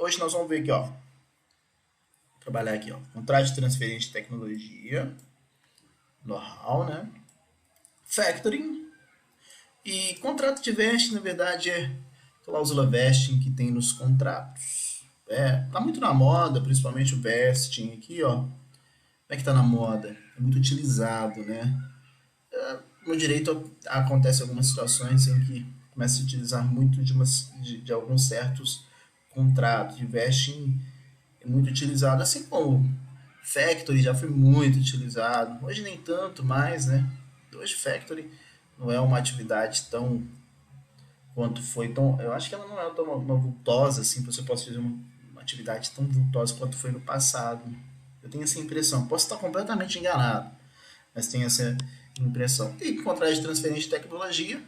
hoje nós vamos ver aqui, ó. Vou trabalhar aqui, ó. Contrato de transferência de tecnologia, know-how, né? Factoring e contrato de vesting, na verdade, é cláusula vesting que tem nos contratos. Tá muito na moda, principalmente o vesting aqui, ó. Como é que tá na moda? É muito utilizado, né? No direito acontece algumas situações em que começa a utilizar muito de alguns certos contratos. De vesting é muito utilizado, assim como Factory já foi muito utilizado. Hoje nem tanto mais, né? Hoje Factory não é uma atividade tão quanto foi tão. Eu acho que ela não é tão uma vultosa assim, você pode fazer uma atividade tão vultosa quanto foi no passado. Eu tenho essa impressão. Posso estar completamente enganado, mas tenho essa impressão. E com contrato de transferência de tecnologia,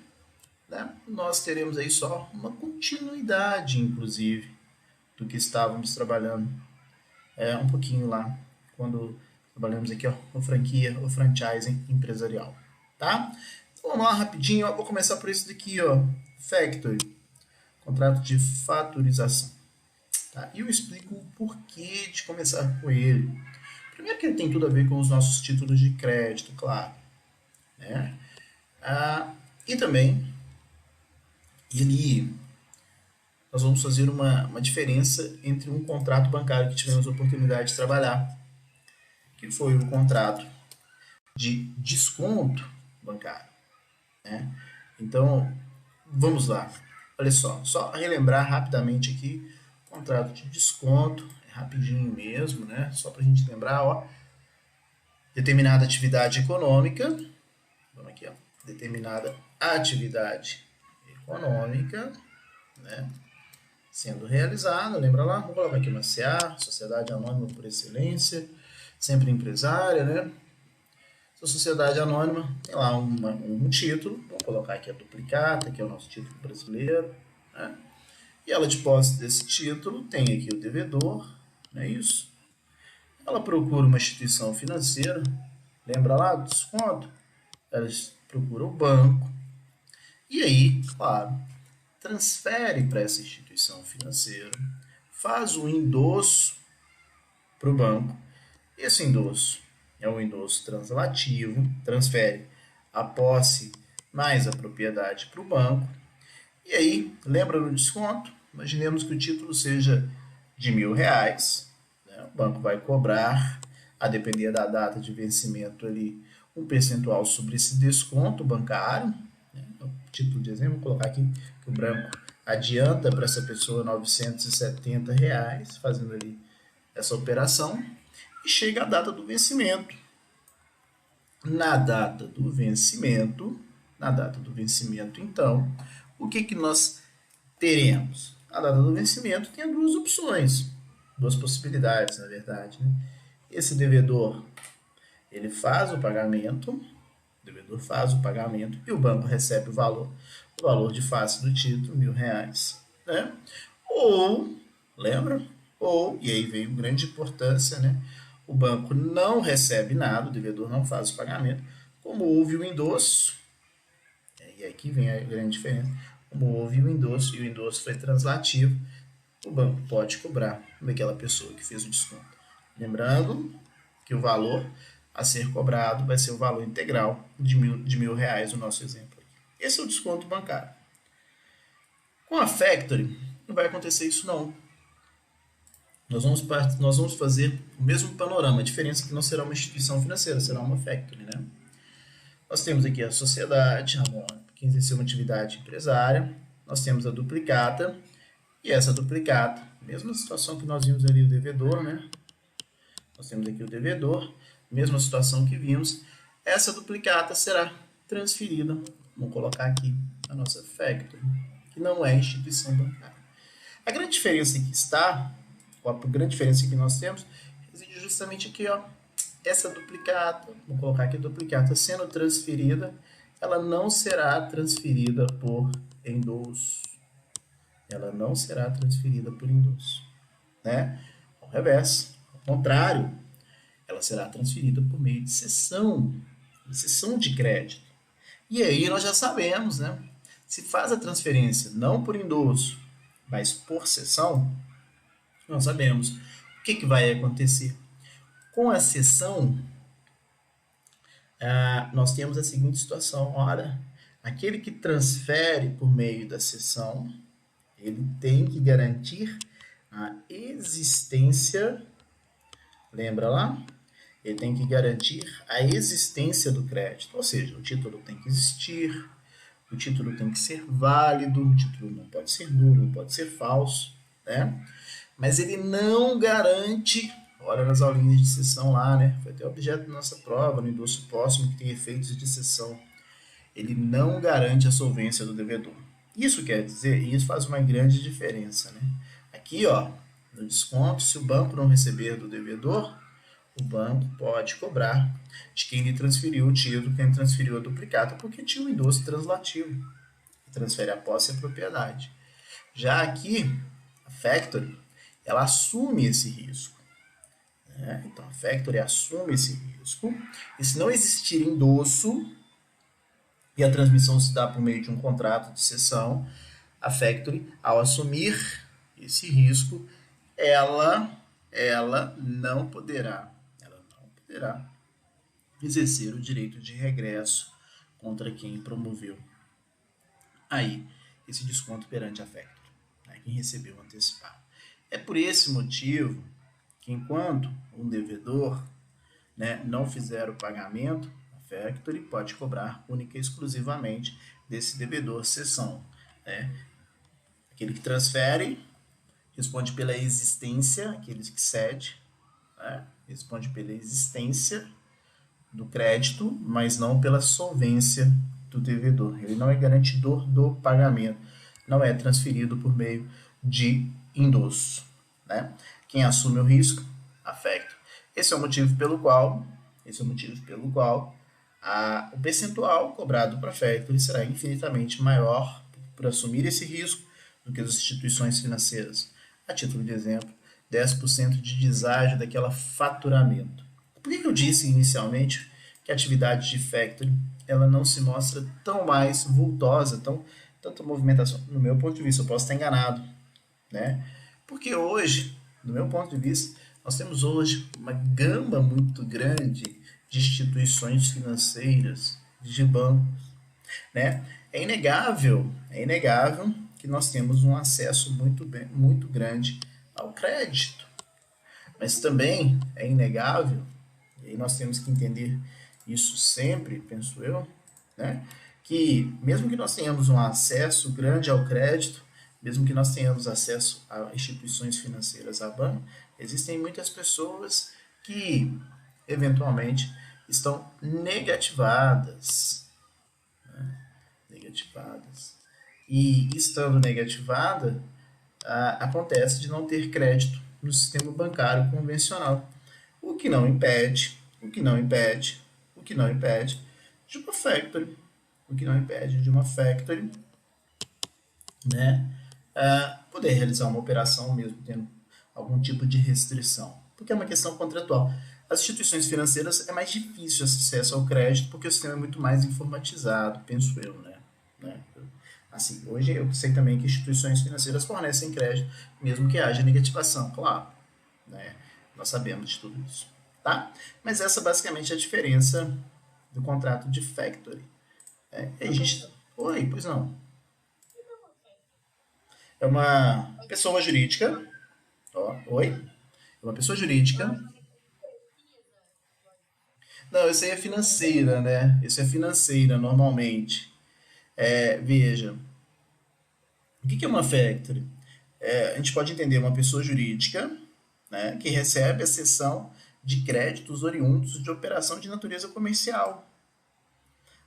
né, nós teremos aí só uma continuidade, inclusive, do que estávamos trabalhando um pouquinho lá, quando trabalhamos aqui, ó, o franquia, o franchising empresarial, tá? Então, vamos lá rapidinho, ó, vou começar por esse daqui, ó, Factory, contrato de faturização, tá? E eu explico o porquê de começar com ele. Primeiro que ele tem tudo a ver com os nossos títulos de crédito, claro, né? E também ele nós vamos fazer uma diferença entre um contrato bancário que tivemos a oportunidade de trabalhar, que foi o contrato de desconto bancário, né? Então, vamos lá. Olha só relembrar rapidamente aqui, contrato de desconto, é rapidinho mesmo, né? Só para a gente lembrar, ó, determinada atividade econômica, vamos aqui, ó, determinada atividade econômica, né? Sendo realizada, lembra lá? Vou colocar aqui uma CA, Sociedade Anônima por Excelência, sempre empresária, né? Essa sociedade anônima tem lá um título, vou colocar aqui a duplicata, que é o nosso título brasileiro, né? E ela, de posse desse título, tem aqui o devedor, não é isso? Ela procura uma instituição financeira, lembra lá do desconto? Ela procura o banco, e aí, claro, transfere para essa instituição financeira, faz o endosso para o banco. Esse endosso é um endosso translativo, transfere a posse mais a propriedade para o banco. E aí, lembra do desconto? Imaginemos que o título seja de R$ 1.000. Né? O banco vai cobrar, a depender da data de vencimento ali, um percentual sobre esse desconto bancário. Né? O título de exemplo, vou colocar aqui que o banco adianta para essa pessoa R$ 970, fazendo ali essa operação, e chega a data do vencimento. Na data do vencimento, então, o que nós teremos? A data do vencimento tem duas opções, duas possibilidades, na verdade. Né? Esse devedor, ele faz o pagamento, e o banco recebe o valor de face do título, R$ 1.000. Né? Ou, lembra? Ou, e aí veio grande importância, né? O banco não recebe nada, o devedor não faz o pagamento, como houve o endosso, e aqui vem a grande diferença, como houve o endosso e o endosso foi translativo, o banco pode cobrar daquela pessoa que fez o desconto. Lembrando que o valor a ser cobrado vai ser o valor integral de R$ 1.000, o nosso exemplo. Esse é o desconto bancário. Com a Factory, não vai acontecer isso não. Nós vamos fazer o mesmo panorama, a diferença é que não será uma instituição financeira, será uma factory, né? Nós temos aqui a sociedade, que exerceu uma atividade empresária, nós temos a duplicata, e essa duplicata, mesma situação que nós vimos ali o devedor, né? Nós temos aqui o devedor, mesma situação que vimos, essa duplicata será transferida, vamos colocar aqui a nossa factory, que não é instituição bancária. A grande diferença que está, a grande diferença que nós temos, reside justamente aqui, ó, essa duplicata, vou colocar aqui a duplicata sendo transferida, ela não será transferida por endosso. Ela não será transferida por endosso, né? Ao revés, ao contrário, ela será transferida por meio de cessão de crédito. E aí nós já sabemos, né? Se faz a transferência não por endosso, mas por cessão, Não sabemos. O que vai acontecer? Com a cessão, nós temos a seguinte situação. Ora, aquele que transfere por meio da cessão, ele tem que garantir a existência, lembra lá? Ele tem que garantir a existência do crédito, ou seja, o título tem que existir, o título tem que ser válido, o título não pode ser nulo, não pode ser falso, né? Mas ele não garante, olha nas aulinhas de cessão lá, né? Foi até objeto da nossa prova, no endosso póstumo, que tem efeitos de cessão. Ele não garante a solvência do devedor. Isso quer dizer, e isso faz uma grande diferença, né? Aqui, ó, no desconto, se o banco não receber do devedor, o banco pode cobrar de quem lhe transferiu o título, quem transferiu a duplicata, porque tinha um endosso translativo, que transfere a posse e a propriedade. Já aqui, a factory, ela assume esse risco. Né? Então, a factory assume esse risco, e se não existir endosso, e a transmissão se dá por meio de um contrato de cessão, a factory, ao assumir esse risco, ela não poderá exercer o direito de regresso contra quem promoveu aí esse desconto perante a factory, né, quem recebeu antecipado. É por esse motivo que enquanto um devedor, né, não fizer o pagamento, a factory pode cobrar única e exclusivamente desse devedor cessão. Né? Aquele que transfere responde pela existência, aquele que cede, né, responde pela existência do crédito, mas não pela solvência do devedor. Ele não é garantidor do pagamento, não é transferido por meio de endosso. Né? Quem assume o risco? A factory. Esse é o motivo pelo qual o percentual cobrado para a factory será infinitamente maior por assumir esse risco do que as instituições financeiras. A título de exemplo, 10% de deságio daquela faturamento. Por que eu disse inicialmente que a atividade de factory ela não se mostra tão mais vultosa, tanta movimentação? No meu ponto de vista, eu posso estar enganado, né? Porque hoje, do meu ponto de vista, nós temos hoje uma gama muito grande de instituições financeiras, de bancos, né? É inegável que nós temos um acesso muito grande ao crédito. Mas também é inegável, e aí nós temos que entender isso sempre, penso eu, né? Que mesmo que nós tenhamos um acesso grande ao crédito, mesmo que nós tenhamos acesso a instituições financeiras, a banco, existem muitas pessoas que eventualmente estão negativadas. Né? Negativadas. E estando negativada, acontece de não ter crédito no sistema bancário convencional, o que não impede de uma factory, né, poder realizar uma operação mesmo tendo algum tipo de restrição, porque é uma questão contratual. As instituições financeiras é mais difícil acesso ao crédito porque o sistema é muito mais informatizado, penso eu, né? Assim, hoje eu sei também que instituições financeiras fornecem crédito, mesmo que haja negativação, claro, né? Nós sabemos de tudo isso, tá? Mas essa basicamente é a diferença do contrato de factory. A gente... Oi, pois não. É uma pessoa jurídica, ó, oi? É uma pessoa jurídica. Não, isso aí é financeira, né? Isso é financeira, normalmente. Veja, o que é uma factory? A gente pode entender uma pessoa jurídica, né, que recebe a cessão de créditos oriundos de operação de natureza comercial,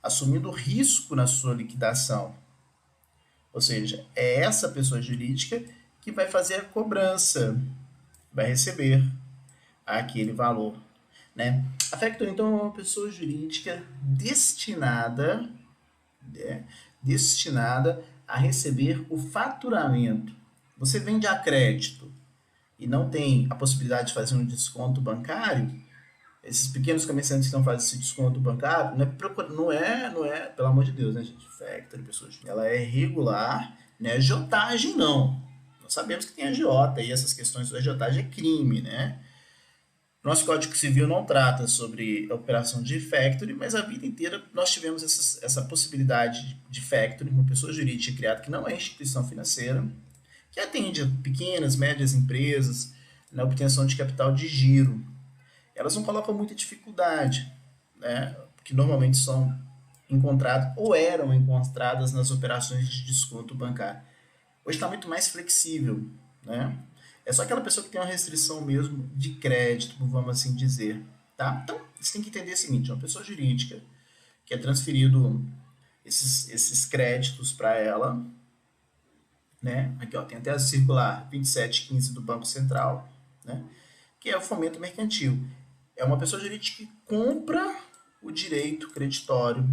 assumindo risco na sua liquidação. Ou seja, é essa pessoa jurídica que vai fazer a cobrança, vai receber aquele valor. Né? A factory, então, é uma pessoa jurídica destinada a receber o faturamento. Você vende a crédito e não tem a possibilidade de fazer um desconto bancário, esses pequenos comerciantes que não fazem esse desconto bancário, não é, pelo amor de Deus, né, gente? Factory, pessoas, ela é regular, não é jotagem, não. sabemos que tem agiota e essas questões de agiotagem é crime, né? Nosso Código Civil não trata sobre a operação de factory, mas a vida inteira nós tivemos essa possibilidade de factory, uma pessoa jurídica criada que não é instituição financeira, que atende a pequenas, médias empresas na obtenção de capital de giro. Elas não colocam muita dificuldade, né? Que normalmente são encontradas ou eram encontradas nas operações de desconto bancário. Hoje está muito mais flexível, né? É só aquela pessoa que tem uma restrição mesmo de crédito, vamos assim dizer, tá? Então, você tem que entender o seguinte, uma pessoa jurídica que é transferido esses créditos para ela, né? Aqui, ó, tem até a circular 2715 do Banco Central, né? Que é o fomento mercantil. É uma pessoa jurídica que compra o direito creditório,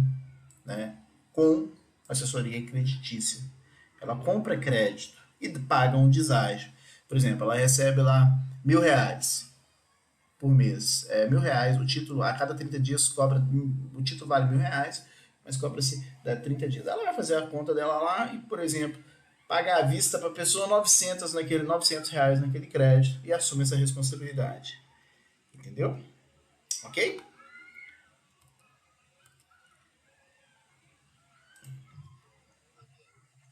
né? Com assessoria creditícia. Ela compra crédito e paga um deságio. Por exemplo, ela recebe lá R$ 1.000 por mês. R$ 1.000, o título, a cada 30 dias cobra, o título vale R$ 1.000, mas cobra-se 30 dias. Ela vai fazer a conta dela lá e, por exemplo, pagar à vista para a pessoa R$ 900 naquele crédito e assume essa responsabilidade. Entendeu? Ok?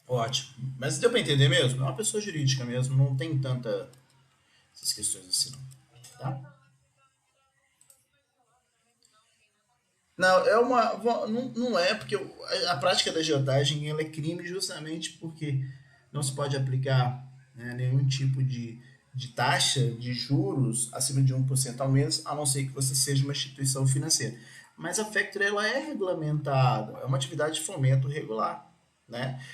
Ótimo. Mas deu para entender mesmo? É uma pessoa jurídica mesmo, não tem tanta essas questões assim, não. Tá? Não, não é porque a prática da agiotagem ela é crime justamente porque não se pode aplicar, né, nenhum tipo de taxa de juros acima de 1% ao mês, a não ser que você seja uma instituição financeira. Mas a Factory ela é regulamentada, é uma atividade de fomento regular, né?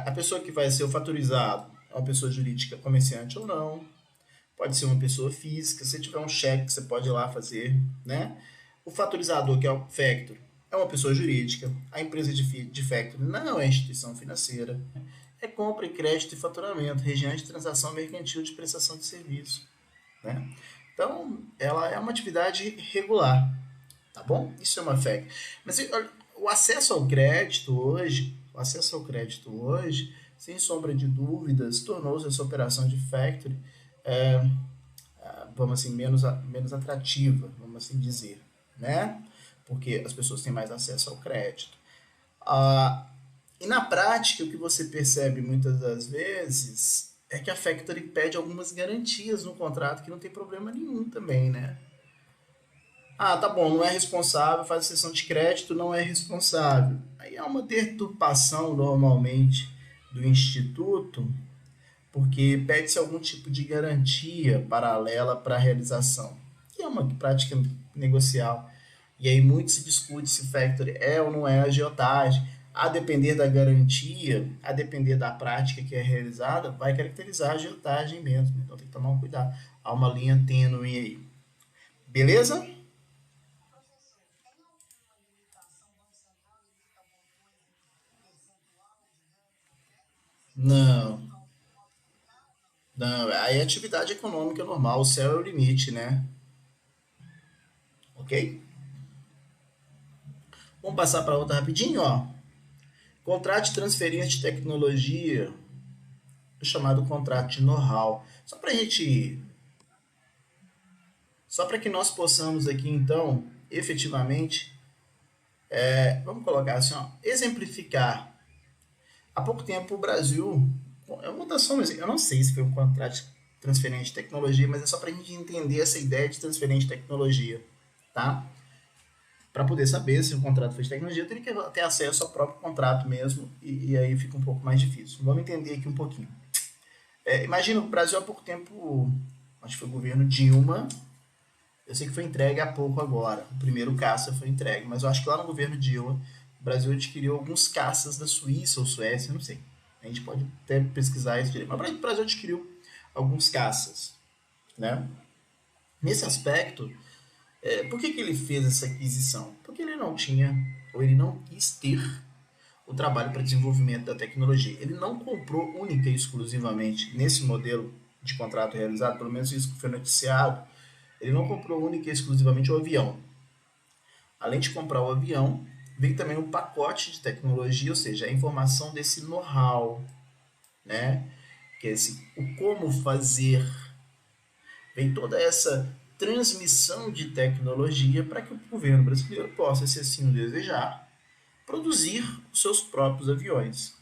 A pessoa que vai ser o fatorizado é uma pessoa jurídica, comerciante ou não, pode ser uma pessoa física, se tiver um cheque, você pode ir lá fazer, né? O fatorizador, que é o factor, é uma pessoa jurídica. A empresa de factor não é instituição financeira. É compra e crédito e faturamento, região de transação mercantil de prestação de serviço, né? Então, ela é uma atividade regular, tá bom? Isso é uma factor. Mas o acesso ao crédito hoje, sem sombra de dúvidas, tornou-se essa operação de factory é, vamos assim, menos atrativa, vamos assim dizer, né? Porque as pessoas têm mais acesso ao crédito. Ah, e na prática, o que você percebe muitas das vezes é que a Factory pede algumas garantias no contrato que não tem problema nenhum também, né? Ah, tá bom, não é responsável, faz a sessão de crédito, não é responsável. Aí é uma deturpação normalmente do instituto porque pede-se algum tipo de garantia paralela para a realização, que é uma prática negocial. E aí muito se discute se factory é ou não é agiotagem. A depender da garantia, a depender da prática que é realizada, vai caracterizar a agiotagem mesmo. Então tem que tomar um cuidado. Há uma linha tênue aí. Beleza? Não, não. Aí é atividade econômica normal, o céu é o limite, né? Ok? Vamos passar para outra rapidinho, ó. Contrato de transferência de tecnologia, chamado contrato de know-how. Só para que nós possamos aqui então, efetivamente, vamos colocar assim, ó, exemplificar. Há pouco tempo o Brasil, é uma das formas, eu não sei se foi um contrato de transferência de tecnologia, mas é só para a gente entender essa ideia de transferência de tecnologia, tá? Para poder saber se o contrato foi de tecnologia, eu teria que ter acesso ao próprio contrato mesmo, e aí fica um pouco mais difícil. Vamos entender aqui um pouquinho. Imagina, o Brasil há pouco tempo, acho que foi o governo Dilma, eu sei que foi entregue há pouco agora, o primeiro caça foi entregue, mas eu acho que lá no governo Dilma, o Brasil adquiriu alguns caças da Suíça ou Suécia, não sei. A gente pode até pesquisar isso direito, mas o Brasil adquiriu alguns caças, né? Nesse aspecto, por que ele fez essa aquisição? Porque ele não tinha, ou ele não quis ter o trabalho para desenvolvimento da tecnologia. Ele não comprou única e exclusivamente nesse modelo de contrato realizado, pelo menos isso que foi noticiado, ele não comprou única e exclusivamente o avião. Além de comprar o avião, vem também um pacote de tecnologia, ou seja, a informação desse know-how, né? que é o como fazer. Vem toda essa transmissão de tecnologia para que o governo brasileiro possa, se assim o desejar, produzir os seus próprios aviões,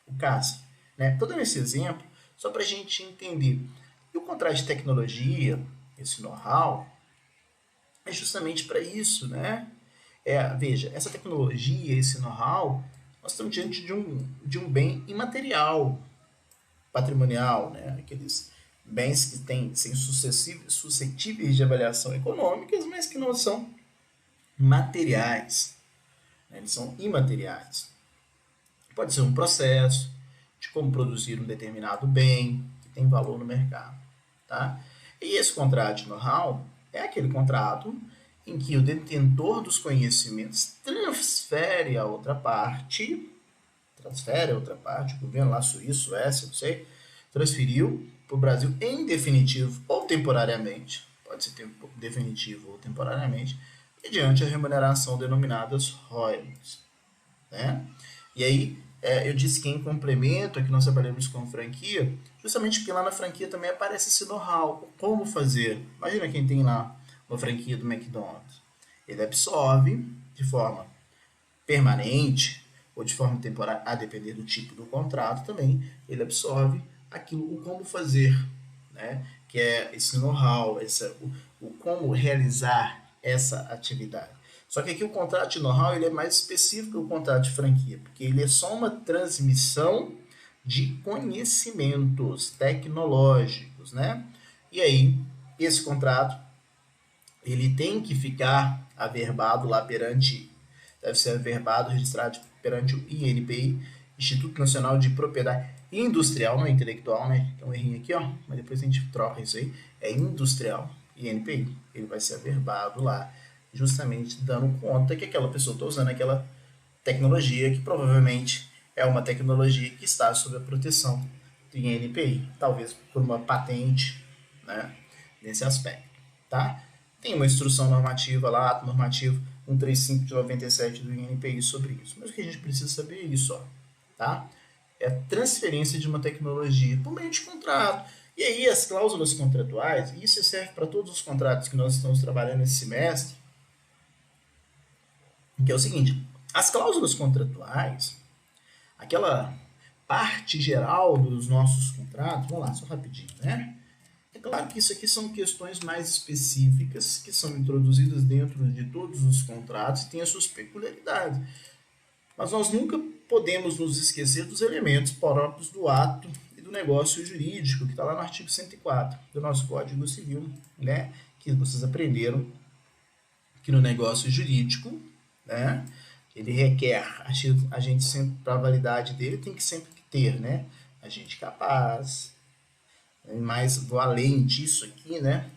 o caça. Né? Estou dando esse exemplo só para a gente entender. E o contrato de tecnologia, esse know-how, é justamente para isso, né? Veja, essa tecnologia, esse know-how, nós estamos diante de um bem imaterial, patrimonial, né? Aqueles bens que são suscetíveis de avaliação econômicas, mas que não são materiais, né? Eles são imateriais. Pode ser um processo de como produzir um determinado bem que tem valor no mercado, tá? E esse contrato de know-how é aquele contrato em que o detentor dos conhecimentos transfere a outra parte, o governo lá suíço, Suécia, não sei, transferiu para o Brasil em definitivo ou temporariamente, pode ser definitivo ou temporariamente, mediante a remuneração denominadas royalties, né? E aí, eu disse que em complemento, aqui nós trabalhamos com franquia, justamente porque lá na franquia também aparece esse know-how, como fazer. Imagina quem tem lá uma franquia do McDonald's. Ele absorve de forma permanente ou de forma temporária, a depender do tipo do contrato também, ele absorve aquilo, o como fazer, né? Que é esse know-how, o como realizar essa atividade. Só que aqui o contrato de know-how ele é mais específico que o contrato de franquia, porque ele é só uma transmissão de conhecimentos tecnológicos, né? E aí, esse contrato, ele tem que ficar averbado lá perante, deve ser averbado, registrado perante o INPI, Instituto Nacional de Propriedade Industrial, não é intelectual, né? Então, errinho aqui, ó, mas depois a gente troca isso aí, é industrial, INPI. Ele vai ser averbado lá, justamente dando conta que aquela pessoa está usando aquela tecnologia que provavelmente é uma tecnologia que está sob a proteção do INPI, talvez por uma patente, né, nesse aspecto, tá? Tem uma instrução normativa lá, ato normativo 135 de 97 do INPI sobre isso. Mas o que a gente precisa saber é isso, ó, tá? É a transferência de uma tecnologia por meio de contrato. E aí as cláusulas contratuais, e isso serve para todos os contratos que nós estamos trabalhando esse semestre, que é o seguinte, as cláusulas contratuais, aquela parte geral dos nossos contratos, vamos lá, só rapidinho, né? É claro que isso aqui são questões mais específicas que são introduzidas dentro de todos os contratos e têm as suas peculiaridades. Mas nós nunca podemos nos esquecer dos elementos próprios do ato e do negócio jurídico, que está lá no artigo 104 do nosso Código Civil, né? Que vocês aprenderam que no negócio jurídico, né? Ele requer a gente sempre, para a validade dele, tem que sempre ter, né? Agente capaz, mas vou além disso aqui, né?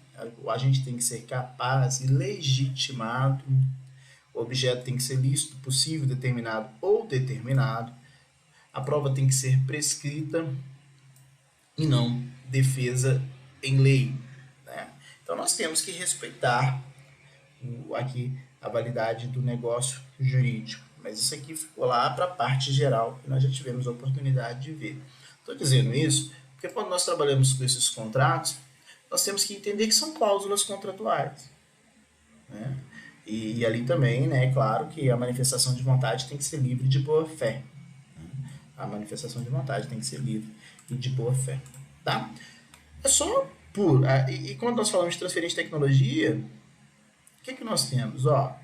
O agente tem que ser capaz e legitimado. O objeto tem que ser lícito, possível, determinado ou determinado. A prova tem que ser prescrita e não defesa em lei, né? Então nós temos que respeitar aqui a validade do negócio jurídico. Mas isso aqui ficou lá para a parte geral que nós já tivemos a oportunidade de ver. Estou dizendo isso porque quando nós trabalhamos com esses contratos, nós temos que entender que são cláusulas contratuais, né? E ali também, né, é claro que a manifestação de vontade tem que ser livre de boa fé. A manifestação de vontade tem que ser livre e de boa fé, tá? É só por... E quando nós falamos de transferência de tecnologia, o que nós temos? Ó,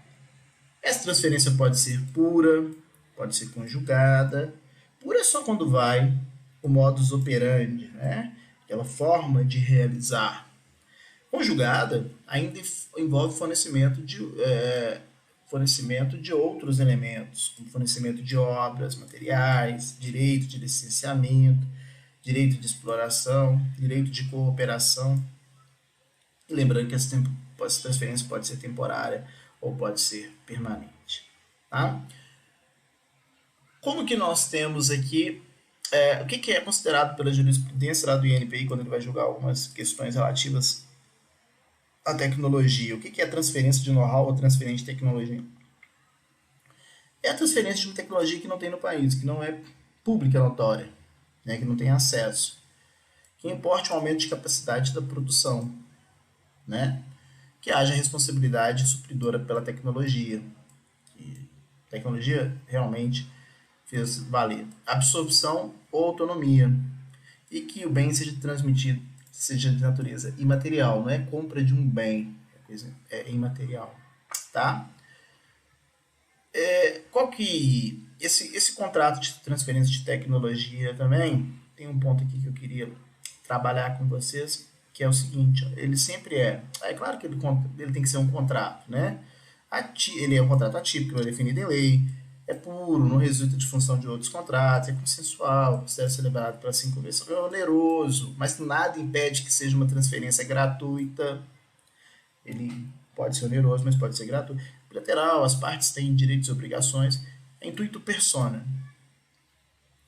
essa transferência pode ser pura, pode ser conjugada. Pura é só quando vai o modus operandi, né? Aquela forma de realizar. Conjugada ainda envolve fornecimento de outros elementos, como fornecimento de obras, materiais, direito de licenciamento, direito de exploração, direito de cooperação. E lembrando que essa transferência pode ser temporária ou pode ser permanente. Tá? Como que nós temos aqui, o que é considerado pela jurisprudência lá do INPI quando ele vai julgar algumas questões relativas à tecnologia? O que é transferência de know-how ou transferência de tecnologia? É a transferência de uma tecnologia que não tem no país, que não é pública, notória, né, que não tem acesso. que importe um aumento de capacidade da produção, né? Que haja responsabilidade supridora pela tecnologia. Que a tecnologia realmente fez valer absorção ou autonomia. E que o bem seja transmitido, seja de natureza imaterial, não é compra de um bem, é imaterial, tá? Qual que esse contrato de transferência de tecnologia também tem um ponto aqui que eu queria trabalhar com vocês, que é o seguinte, ó, ele sempre é claro que ele tem que ser um contrato, né? Ele é um contrato atípico, não é definido em lei, é puro, não resulta de função de outros contratos, é consensual, deve ser celebrado para 5 vezes, é oneroso, mas nada impede que seja uma transferência gratuita. Ele pode ser oneroso, mas pode ser gratuito. Bilateral, as partes têm direitos e obrigações. É intuito persona.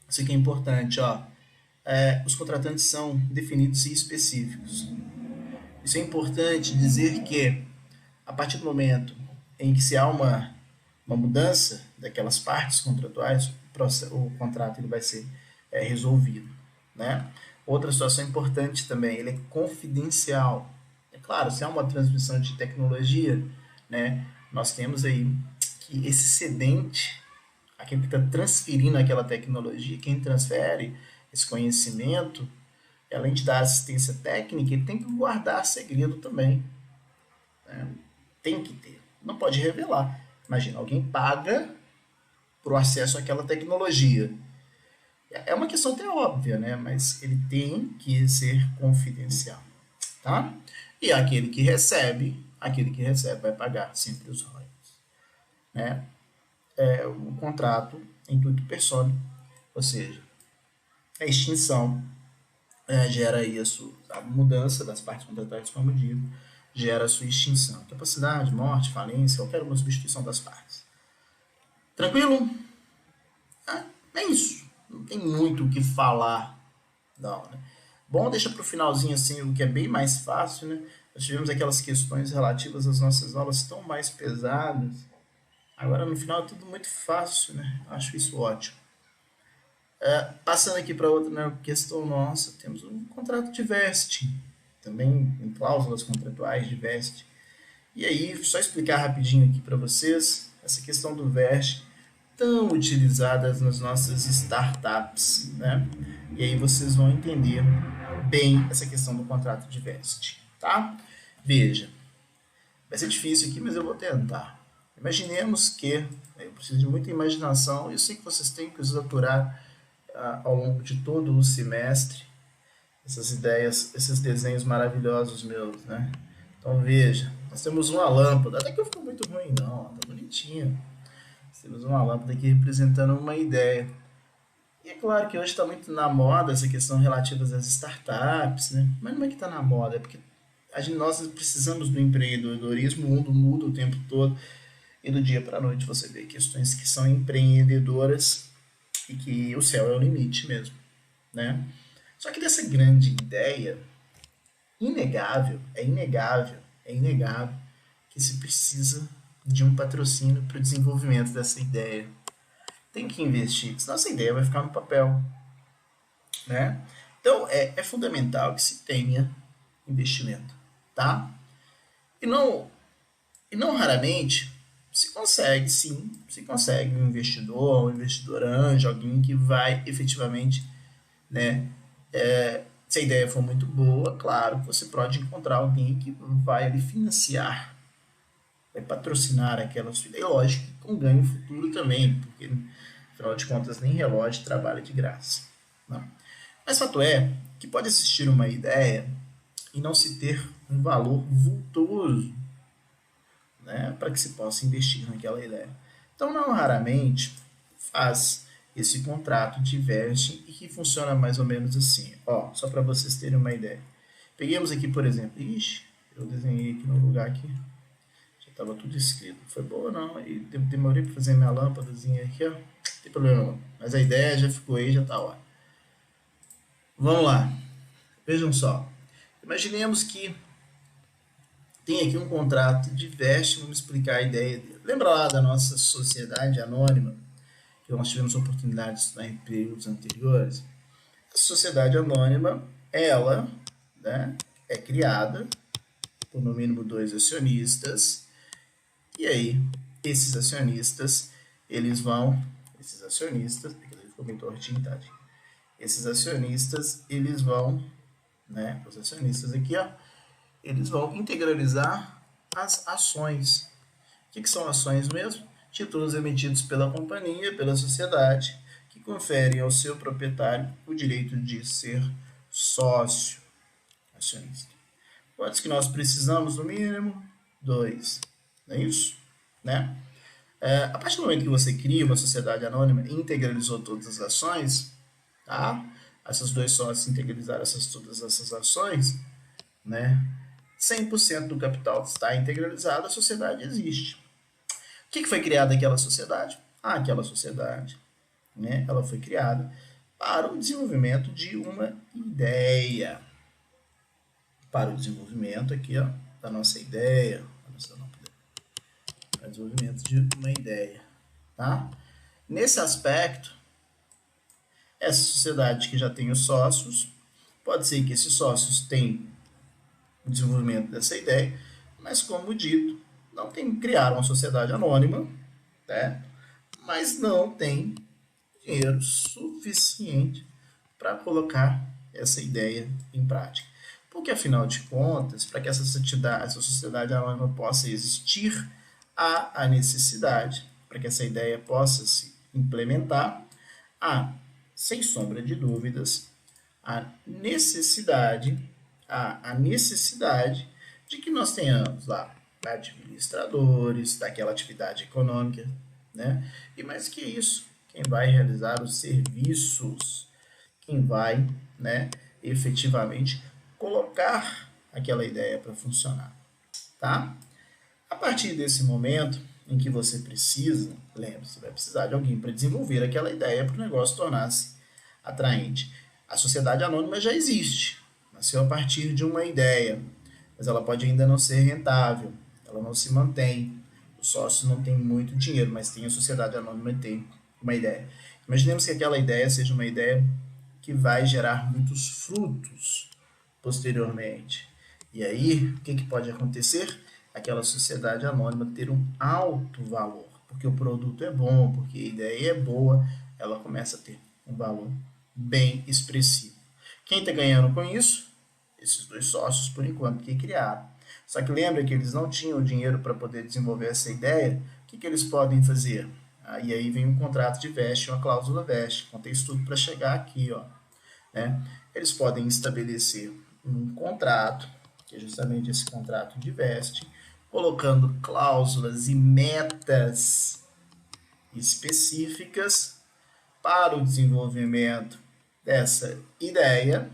Isso aqui é importante, ó. Os contratantes são definidos e específicos. Isso é importante dizer que, a partir do momento em que se há uma mudança daquelas partes contratuais, o contrato ele vai ser resolvido, né? Outra situação importante também, ele é confidencial. É claro, se há uma transmissão de tecnologia, né, nós temos aí que esse cedente, aquele que está transferindo aquela tecnologia, quem transfere esse conhecimento, além de dar assistência técnica, ele tem que guardar segredo também. Né? Tem que ter. Não pode revelar. Imagina, alguém paga por acesso àquela tecnologia. É uma questão até óbvia, né? Mas ele tem que ser confidencial, tá? E aquele que recebe vai pagar sempre os royalties, né? O contrato intuito persona, ou seja, a extinção gera aí a mudança das partes contratuais, como eu digo, gera a sua extinção. Capacidade, morte, falência, qualquer uma substituição das partes. Tranquilo? É isso. Não tem muito o que falar, não, né? Bom, deixa para o finalzinho assim, o que é bem mais fácil, né? Nós tivemos aquelas questões relativas às nossas aulas tão mais pesadas. Agora no final é tudo muito fácil, né? Acho isso ótimo. Passando aqui para outra, né, questão nossa, temos um contrato de vesting, também em cláusulas contratuais de vesting. E aí, só explicar rapidinho aqui para vocês, essa questão do vesting, tão utilizadas nas nossas startups, né? E aí vocês vão entender bem essa questão do contrato de vesting, tá? Veja, vai ser difícil aqui, mas eu vou tentar. Imaginemos que, eu preciso de muita imaginação, e eu sei que vocês têm que aturar ao longo de todo o semestre essas ideias, esses desenhos maravilhosos meus, né? Então veja, nós temos uma lâmpada, até que não ficou muito ruim não, tá bonitinho. Nós temos uma lâmpada aqui representando uma ideia. E é claro que hoje está muito na moda essa questão relativa às startups, né? Mas não é que está na moda, é porque nós precisamos do empreendedorismo, o mundo muda o tempo todo, e do dia para a noite você vê questões que são empreendedoras e que o céu é o limite mesmo, né? Só que dessa grande ideia, é inegável que se precisa de um patrocínio para o desenvolvimento dessa ideia. Tem que investir, senão essa ideia vai ficar no papel, né? Então é fundamental que se tenha investimento, tá? E não raramente se consegue um investidor, um investidor anjo, alguém que vai efetivamente, né? Se a ideia for muito boa, claro, você pode encontrar alguém que vai lhe financiar, vai patrocinar aquela sua ideia, lógico, com ganho futuro também, porque afinal de contas nem relógio trabalha de graça. Não. Mas fato é que pode existir uma ideia e não se ter um valor vultoso, né, para que se possa investir naquela ideia. Então, não raramente faz esse contrato de vesting e que funciona mais ou menos assim. Ó, só para vocês terem uma ideia. Peguemos aqui, por exemplo, eu desenhei aqui no lugar que já estava tudo escrito. Foi boa não, e demorei para fazer minha lâmpadazinha aqui, ó. Não tem problema não. Mas a ideia já ficou aí, já tá ó. Vamos lá. Vejam só. Imaginemos que tem aqui um contrato de vesting, vamos explicar a ideia dele. Lembra lá da nossa sociedade anônima, que nós tivemos a oportunidade de estudar em períodos anteriores? A sociedade anônima, ela, né, é criada por no mínimo 2 acionistas, e aí esses acionistas, esses acionistas, ficou bem tortinho, tá? Esses acionistas, eles vão, né, os acionistas aqui, ó, eles vão integralizar as ações. O que são ações mesmo? Títulos emitidos pela companhia, pela sociedade, que conferem ao seu proprietário o direito de ser sócio acionista. Quantos que nós precisamos, no mínimo? 2. Não é isso? Né? A partir do momento que você cria uma sociedade anônima e integralizou todas as ações, tá? Essas dois sócios integralizaram todas essas ações, né? 100% do capital está integralizado, a sociedade existe. O que foi criada aquela sociedade? Aquela sociedade, né? Ela foi criada para o desenvolvimento de uma ideia. Para o desenvolvimento aqui, ó, da nossa ideia. Para o desenvolvimento de uma ideia, tá? Nesse aspecto, essa sociedade que já tem os sócios, pode ser que esses sócios tenham o desenvolvimento dessa ideia, mas como dito, não criaram uma sociedade anônima, né? Mas não tem dinheiro suficiente para colocar essa ideia em prática. Porque, afinal de contas, para que essa sociedade anônima possa existir, há a necessidade, para que essa ideia possa se implementar, há, sem sombra de dúvidas, a necessidade de que nós tenhamos lá administradores daquela atividade econômica, né? E mais que isso, quem vai realizar os serviços, quem vai, né, efetivamente colocar aquela ideia para funcionar, tá? A partir desse momento em que você precisa, lembre-se, você vai precisar de alguém para desenvolver aquela ideia para o negócio tornar-se atraente. A sociedade anônima já existe, nasceu a partir de uma ideia, mas ela pode ainda não ser rentável, ela não se mantém, o sócio não tem muito dinheiro, mas tem a sociedade anônima e tem uma ideia. Imaginemos que aquela ideia seja uma ideia que vai gerar muitos frutos posteriormente. E aí, o que pode acontecer? Aquela sociedade anônima ter um alto valor, porque o produto é bom, porque a ideia é boa, ela começa a ter um valor bem expressivo. Quem está ganhando com isso? Esses dois sócios, por enquanto, que criaram. Só que lembra que eles não tinham dinheiro para poder desenvolver essa ideia. O que eles podem fazer? E aí vem um contrato de veste, uma cláusula veste. Contei isso tudo para chegar aqui, ó, né? Eles podem estabelecer um contrato, que é justamente esse contrato de veste, colocando cláusulas e metas específicas para o desenvolvimento dessa ideia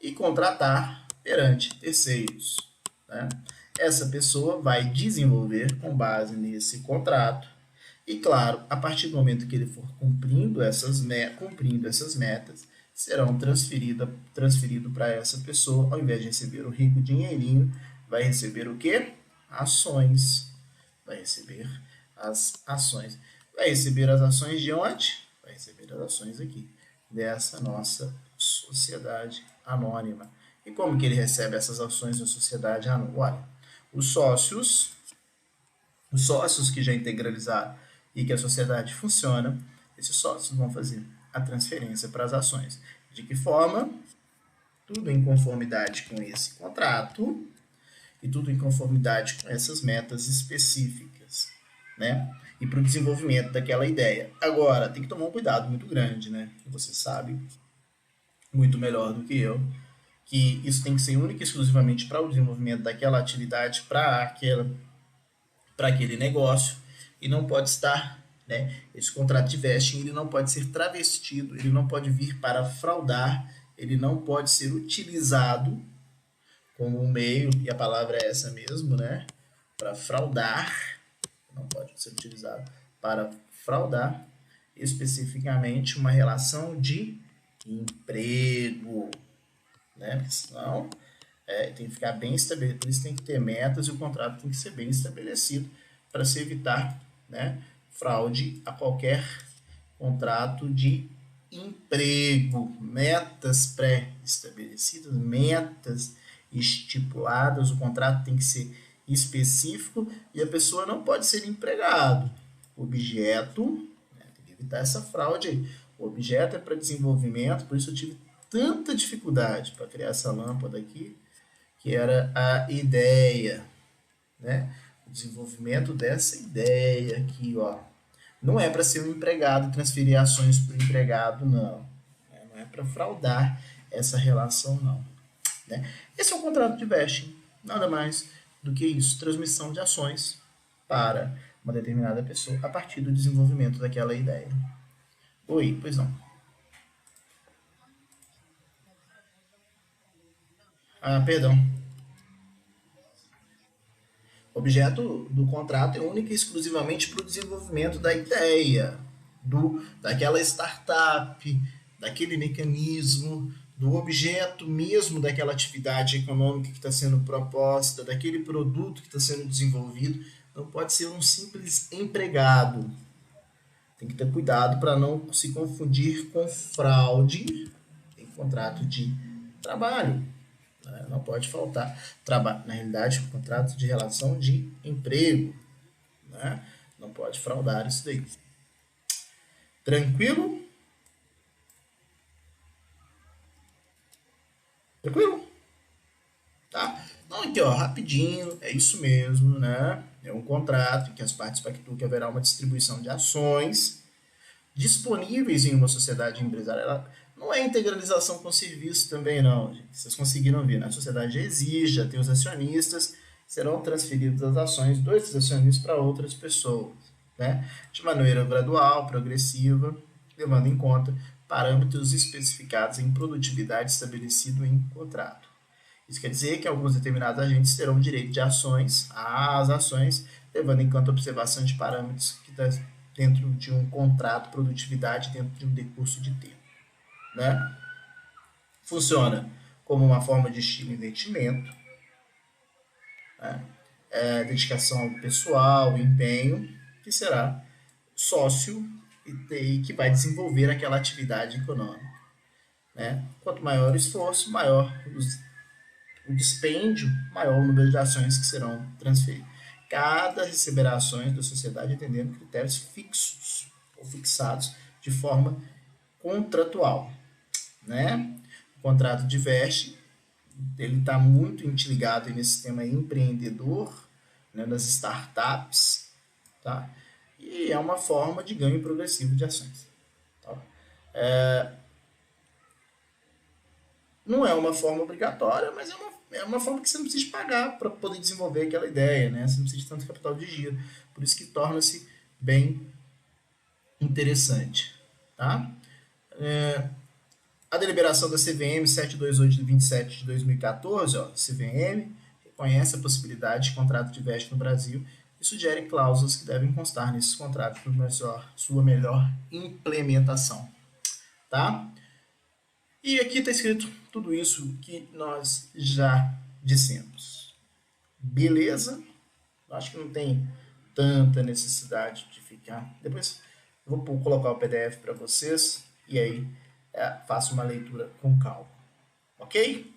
e contratar perante terceiros, né? Essa pessoa vai desenvolver com base nesse contrato e, claro, a partir do momento que ele for cumprindo essas metas, serão transferido para essa pessoa, ao invés de receber o rico dinheirinho, vai receber o quê? Ações. Vai receber as ações. Vai receber as ações de onde? Vai receber as ações aqui, dessa nossa sociedade anônima. E como que ele recebe essas ações da sociedade anônima? Olha, os sócios que já integralizaram e que a sociedade funciona, esses sócios vão fazer a transferência para as ações. De que forma? Tudo em conformidade com esse contrato e tudo em conformidade com essas metas específicas, né? E para o desenvolvimento daquela ideia. Agora, tem que tomar um cuidado muito grande, né? Você sabe muito melhor do que eu que isso tem que ser única e exclusivamente para o desenvolvimento daquela atividade, para aquele negócio, e não pode estar, né, esse contrato de vesting, ele não pode ser travestido, ele não pode vir para fraudar, ele não pode ser utilizado como um meio, e a palavra é essa mesmo, né, para fraudar, não pode ser utilizado para fraudar especificamente uma relação de emprego, né, porque senão tem que ficar bem estabelecido, por isso tem que ter metas e o contrato tem que ser bem estabelecido para se evitar, né, fraude a qualquer contrato de emprego, metas pré-estabelecidas, metas estipuladas, o contrato tem que ser específico e a pessoa não pode ser empregado. O objeto, né, tem que evitar essa fraude aí. O objeto é para desenvolvimento, por isso eu tive tanta dificuldade para criar essa lâmpada aqui, que era a ideia, né? O desenvolvimento dessa ideia aqui, ó. Não é para ser um empregado e transferir ações para o empregado, não. Não é para fraudar essa relação, não. Né? Esse é o contrato de vesting, nada mais do que isso, transmissão de ações para uma determinada pessoa a partir do desenvolvimento daquela ideia. Oi, pois não. Ah, perdão. O objeto do contrato é único e exclusivamente para o desenvolvimento da ideia, daquela startup, daquele mecanismo, do objeto mesmo daquela atividade econômica que está sendo proposta, daquele produto que está sendo desenvolvido. Não pode ser um simples empregado. Tem que ter cuidado para não se confundir com fraude em contrato de trabalho. Não pode faltar trabalho. Na realidade, contrato de relação de emprego. Né? Não pode fraudar isso daí. Tranquilo? Tranquilo? Tá? Então, aqui, ó, rapidinho, é isso mesmo, né? É um contrato em que as partes pactuam que haverá uma distribuição de ações disponíveis em uma sociedade empresarial. Não é integralização com serviço também, não. Gente. Vocês conseguiram ver, né? A sociedade já existe, já tem os acionistas, serão transferidas as ações dos acionistas para outras pessoas, né? De maneira gradual, progressiva, levando em conta parâmetros especificados em produtividade estabelecido em contrato. Isso quer dizer que alguns determinados agentes terão direito de ações às ações, levando em conta a observação de parâmetros que está dentro de um contrato, produtividade dentro de um decurso de tempo. Né? Funciona como uma forma de estilo investimento, né? Dedicação pessoal, empenho, que será sócio e que vai desenvolver aquela atividade econômica. Né? Quanto maior o esforço, maior o dispêndio, maior o número de ações que serão transferidas. Cada receberá ações da sociedade atendendo critérios fixos ou fixados de forma contratual. Né? O contrato de veste ele está muito interligado nesse sistema empreendedor, né, das startups, tá? E é uma forma de ganho progressivo de ações. Tá? Não é uma forma obrigatória, mas é uma forma que você não precisa pagar para poder desenvolver aquela ideia, né? Você não precisa de tanto capital de giro. Por isso que torna-se bem interessante. Tá? A deliberação da CVM 728 de 27 de 2014, ó, CVM, reconhece a possibilidade de contrato de veste no Brasil e sugere cláusulas que devem constar nesses contratos para sua melhor implementação. Tá? E aqui está escrito tudo isso que nós já dissemos. Beleza? Acho que não tem tanta necessidade de ficar. Depois eu vou colocar o PDF para vocês e aí faço uma leitura com calma. Ok?